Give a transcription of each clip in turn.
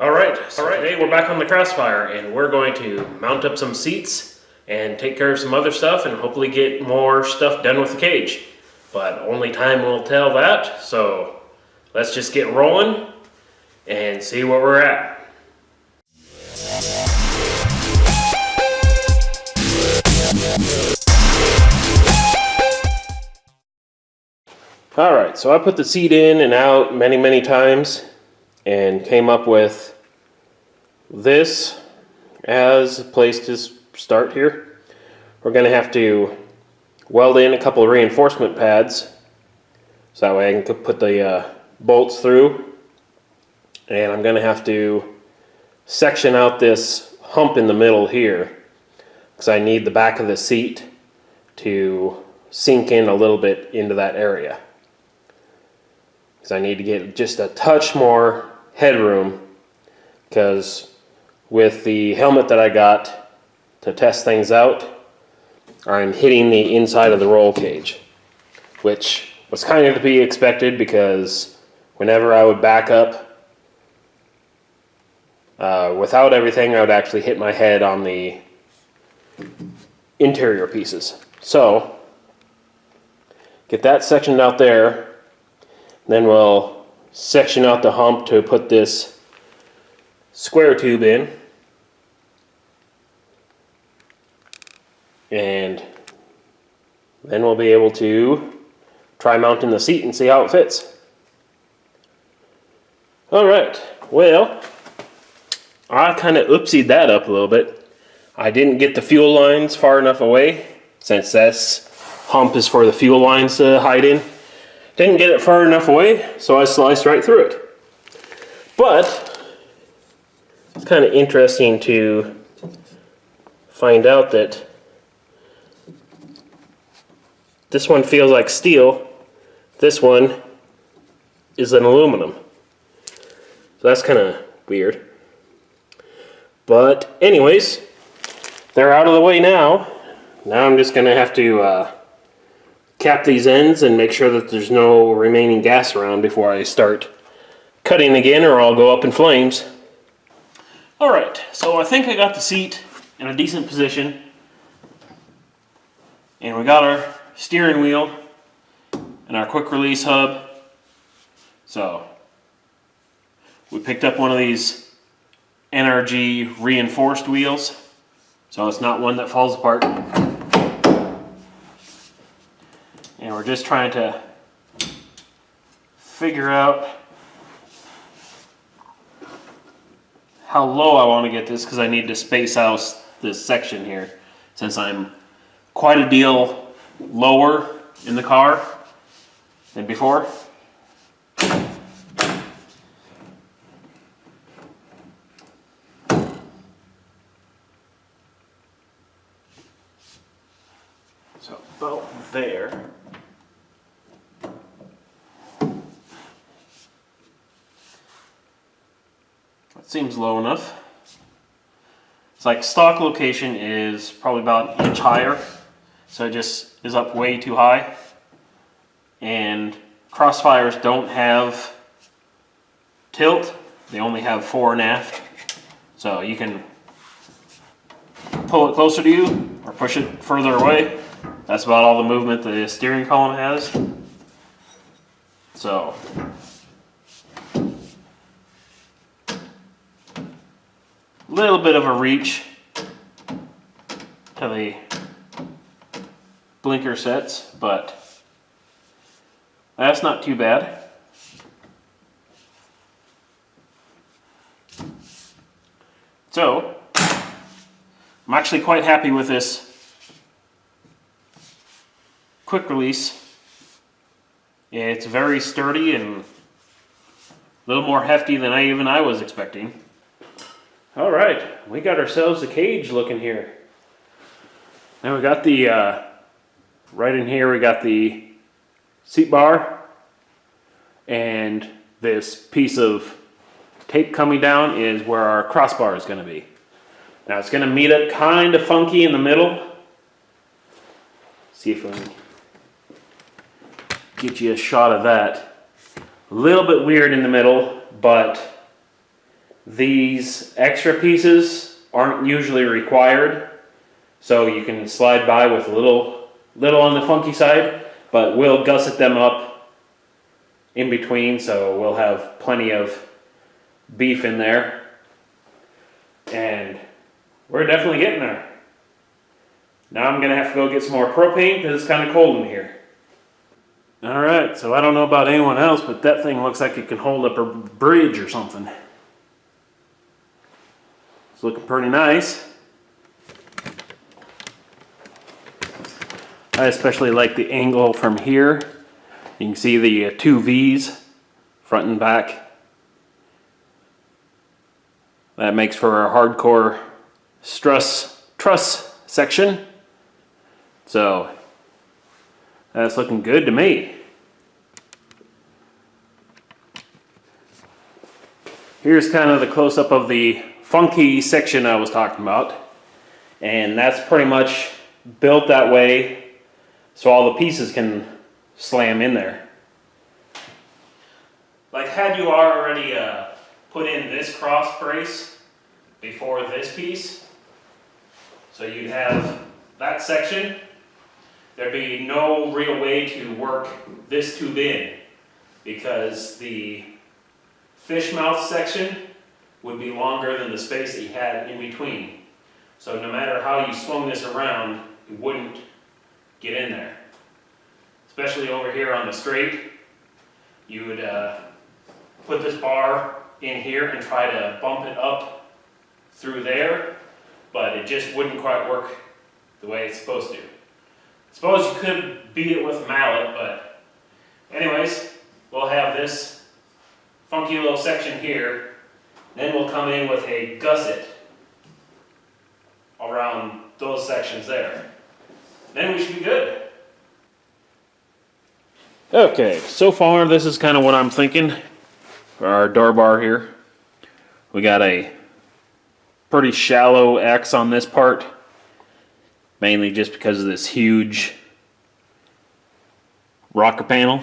Alright, today we're back on the Crossfire and we're going to mount up some seats and take care of some other stuff and hopefully get more stuff done with the cage. But only time will tell that, so let's just get rolling and see where we're at. Alright, so I put the seat in and out many times and came up with this as a place to start here. We're going to have to weld in a couple of reinforcement pads so that way I can put the bolts through, and I'm going to have to section out this hump in the middle here because I need the back of the seat to sink in a little bit into that area, because I need to get just a touch more headroom, because with the helmet that I got to test things out, I'm hitting the inside of the roll cage, which was kind of to be expected because whenever I would back up without everything, I would actually hit my head on the interior pieces. So get that sectioned out there, then we'll section out the hump to put this square tube in, and then we'll be able to try mounting the seat and see how it fits. Alright, well, I kind of oopsied that up a little bit. I didn't get the fuel lines far enough away, since this hump is for the fuel lines to hide in. Didn't get it far enough away, so I sliced right through it. But it's kind of interesting to find out that this one feels like steel, this one is an aluminum. So that's kind of weird. But anyways, they're out of the way now. Now I'm just going to have to cap these ends and make sure that there's no remaining gas around before I start cutting again, or I'll go up in flames. Alright, so I think I got the seat in a decent position, and we got our steering wheel and our quick release hub. So we picked up one of these NRG reinforced wheels, so it's not one that falls apart. And we're just trying to figure out how low I want to get this, because I need to space out this section here, since I'm quite a deal lower in the car than before. So about there. That seems low enough. It's like stock location is probably about an inch higher, so it just is up way too high. And Crossfires don't have tilt, they only have fore and aft. So you can pull it closer to you or push it further away. That's about all the movement the steering column has. So little bit of a reach to the blinker sets, but that's not too bad. So I'm actually quite happy with this quick release. It's very sturdy and a little more hefty than I was expecting. All right, we got ourselves a cage looking here. Now we got the, right in here we got the seat bar, and this piece of tape coming down is where our crossbar is going to be. Now it's going to meet up kind of funky in the middle. See if we can get you a shot of that. A little bit weird in the middle, but These extra pieces aren't usually required, so you can slide by with a little on the funky side, but we'll gusset them up in between, so we'll have plenty of beef in there. And we're definitely getting there. Now I'm gonna have to go get some more propane because it's kind of cold in here. Alright, so I don't know about anyone else, but that thing looks like it can hold up a bridge or something. It's looking pretty nice. I especially like the angle from here. You can see the two V's, front and back. That makes for a hardcore truss section. So that's looking good to me. Here's kind of the close-up of the funky section I was talking about. And that's pretty much built that way so all the pieces can slam in there. Like, had you already put in this cross brace before this piece, so you'd have that section, there'd be no real way to work this tube in, because the fish mouth section would be longer than the space that you had in between. So no matter how you swung this around, it wouldn't get in there. Especially over here on the straight, you would put this bar in here and try to bump it up through there, but it just wouldn't quite work the way it's supposed to. I suppose you could beat it with a mallet, but anyways, we'll have this funky little section here, then we'll come in with a gusset around those sections there. Then we should be good. Okay, so far this is kind of what I'm thinking for our door bar here. We got a pretty shallow X on this part, mainly just because of this huge rocker panel.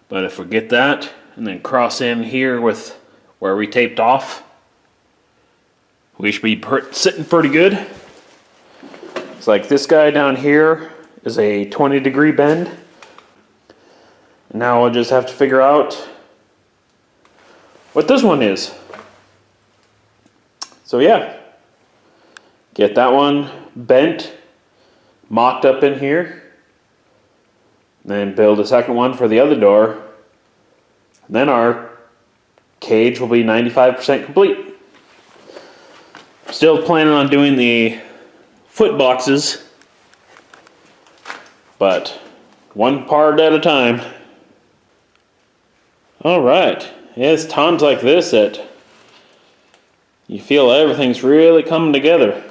But if we get that and then cross in here with where we taped off, we should be sitting pretty good. It's like this guy down here is a 20-degree bend. Now I'll just have to figure out what this one is. So yeah, get that one bent, mocked up in here, then build a second one for the other door. Then our cage will be 95% complete. Still planning on doing the foot boxes, but one part at a time. Alright, yeah, it's times like this that you feel everything's really coming together.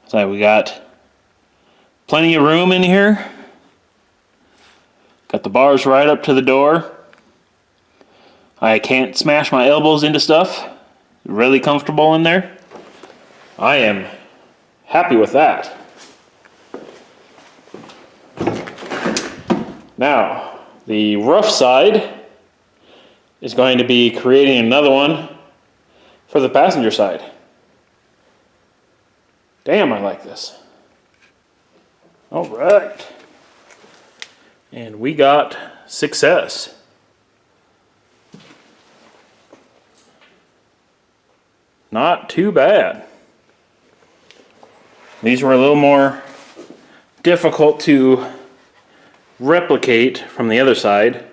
So we got plenty of room in here. Got the bars right up to the door. I can't smash my elbows into stuff. Really comfortable in there. I am happy with that. Now, the rough side is going to be creating another one for the passenger side. Damn, I like this. All right. And we got success. Not too bad. These were a little more difficult to replicate from the other side,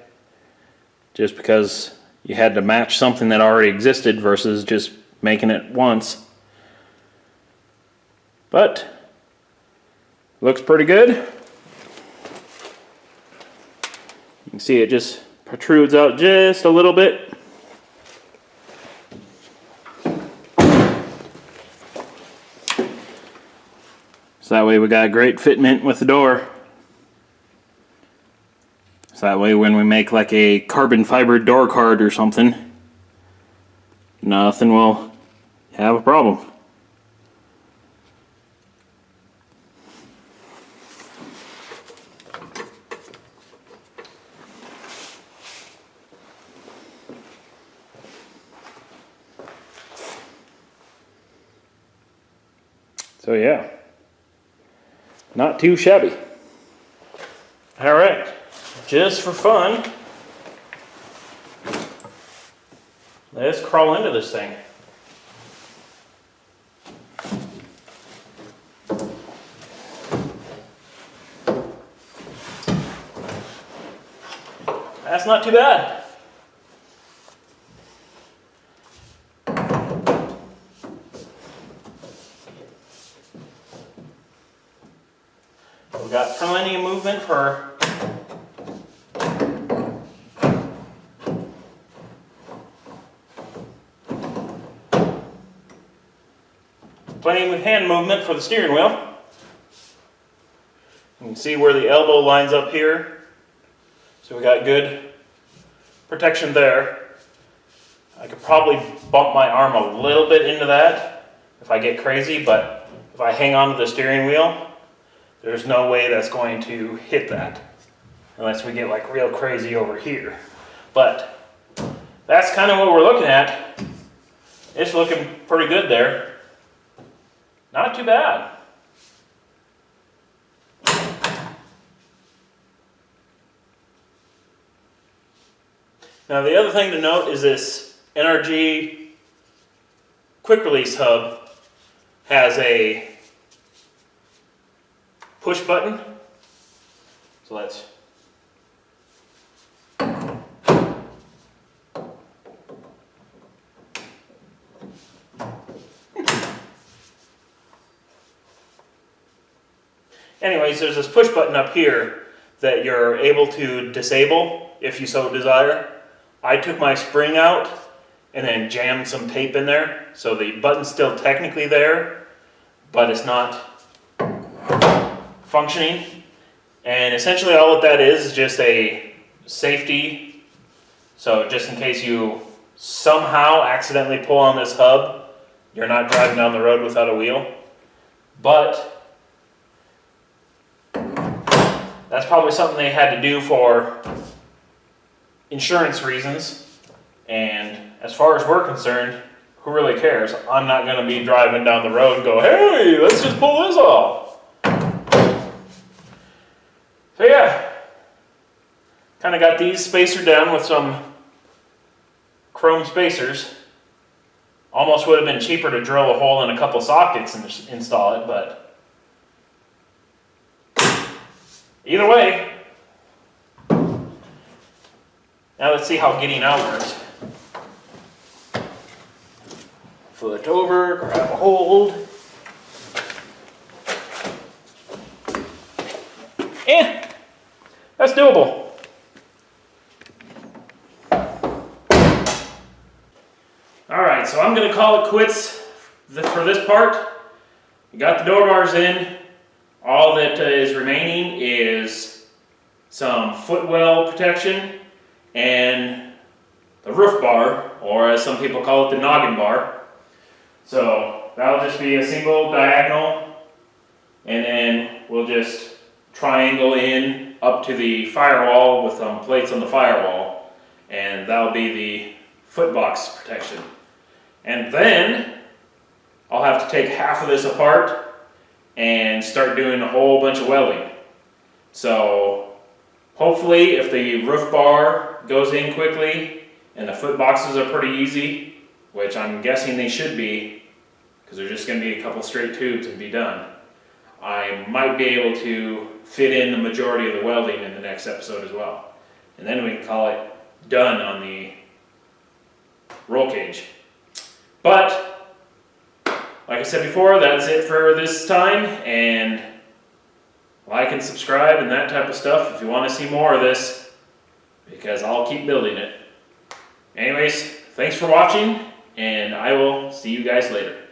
just because you had to match something that already existed versus just making it once. But looks pretty good. You can see it just protrudes out just a little bit. So that way we got a great fitment with the door. So that way when we make like a carbon fiber door card or something, nothing will have a problem. So yeah, not too shabby. All right, just for fun, let's crawl into this thing. That's not too bad. We've got plenty of movement for plenty of hand movement for the steering wheel. You can see where the elbow lines up here. So we got good protection there. I could probably bump my arm a little bit into that if I get crazy, but if I hang on to the steering wheel, there's no way that's going to hit that unless we get like real crazy over here. But that's kind of what we're looking at. It's looking pretty good there. Not too bad. Now the other thing to note is this NRG quick release hub has a push button. So let's anyways, there's this push button up here that you're able to disable if you so desire. I took my spring out and then jammed some tape in there, so the button's still technically there, but it's not functioning. And essentially all that is just a safety, so just in case you somehow accidentally pull on this hub, you're not driving down the road without a wheel. But that's probably something they had to do for insurance reasons, and as far as we're concerned, who really cares? I'm not going to be driving down the road and go, hey, let's just pull this off. So yeah, kind of got these spacer down with some chrome spacers. Almost would have been cheaper to drill a hole in a couple sockets and install it, but either way. Now let's see how getting out works. Foot over, grab a hold. And that's doable. Alright, so I'm going to call it quits for this part. We got the door bars in. All that is remaining is some footwell protection and the roof bar, or as some people call it, the noggin bar. So that'll just be a single diagonal, and then we'll just triangle in up to the firewall with some plates on the firewall, and that'll be the footbox protection. And then I'll have to take half of this apart and start doing a whole bunch of welding. So hopefully if the roof bar goes in quickly and the foot boxes are pretty easy, which I'm guessing they should be because they're just going to be a couple straight tubes and be done, I might be able to fit in the majority of the welding in the next episode as well. And then we can call it done on the roll cage. But like I said before, that's it for this time, and like and subscribe and that type of stuff if you want to see more of this, because I'll keep building it. Anyways, thanks for watching, and I will see you guys later.